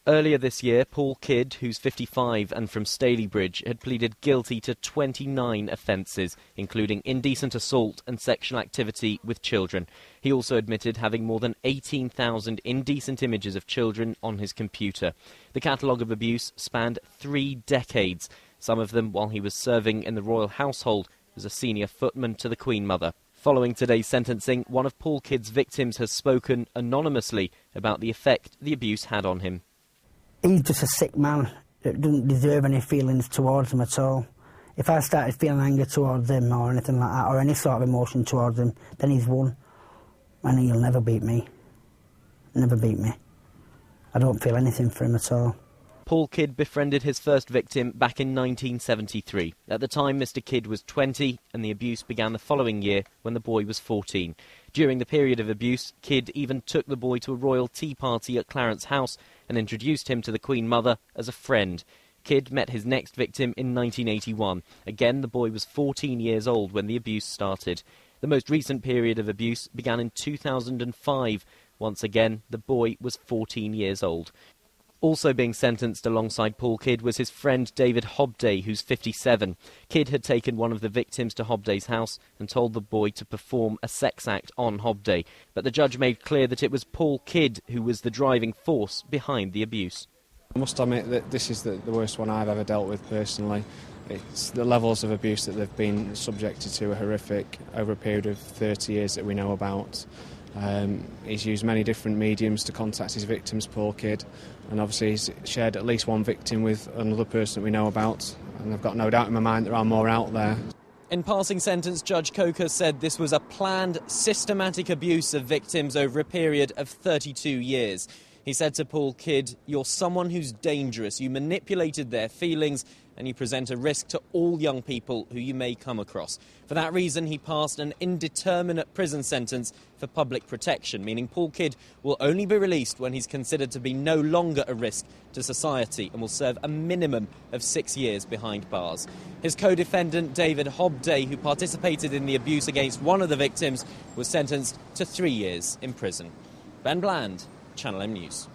Earlier this year, Paul Kidd, who's 55 and from Stalybridge, had pleaded guilty to 29 offences, including indecent assault and sexual activity with children. He also admitted having more than 18,000 indecent images of children on his computer. The catalogue of abuse spanned 3 decades, some of them while he was serving in the royal household as a senior footman to the Queen Mother. Following today's sentencing, one of Paul Kidd's victims has spoken anonymously about the effect the abuse had on him. He's just a sick man that doesn't deserve any feelings towards him at all. If I started feeling anger towards him or anything like that, or any sort of emotion towards him, then he's won. And he'll never beat me. Never beat me. I don't feel anything for him at all. Paul Kidd befriended his first victim back in 1973. At the time, Mr. Kidd was 20 and the abuse began the following year when the boy was 14. During the period of abuse, Kidd even took the boy to a royal tea party at Clarence House and introduced him to the Queen Mother as a friend. Kidd met his next victim in 1981. Again, the boy was 14 years old when the abuse started. The most recent period of abuse began in 2005. Once again, the boy was 14 years old. Also being sentenced alongside Paul Kidd was his friend David Hobday, who's 57. Kidd had taken one of the victims to Hobday's house and told the boy to perform a sex act on Hobday. But the judge made clear that it was Paul Kidd who was the driving force behind the abuse. I must admit that this is the worst one I've ever dealt with personally. It's the levels of abuse that they've been subjected to are horrific over a period of 30 years that we know about. He's used many different mediums to contact his victims, Paul Kidd, and obviously he's shared at least one victim with another person that we know about, and I've got no doubt in my mind there are more out there. In passing sentence, Judge Coker said this was a planned, systematic abuse of victims over a period of 32 years. He said to Paul Kidd, "You're someone who's dangerous. You manipulated their feelings and you present a risk to all young people who you may come across." For that reason, he passed an indeterminate prison sentence for public protection, meaning Paul Kidd will only be released when he's considered to be no longer a risk to society and will serve a minimum of 6 years behind bars. His co-defendant, David Hobday, who participated in the abuse against one of the victims, was sentenced to 3 years in prison. Ben Bland, Channel M News.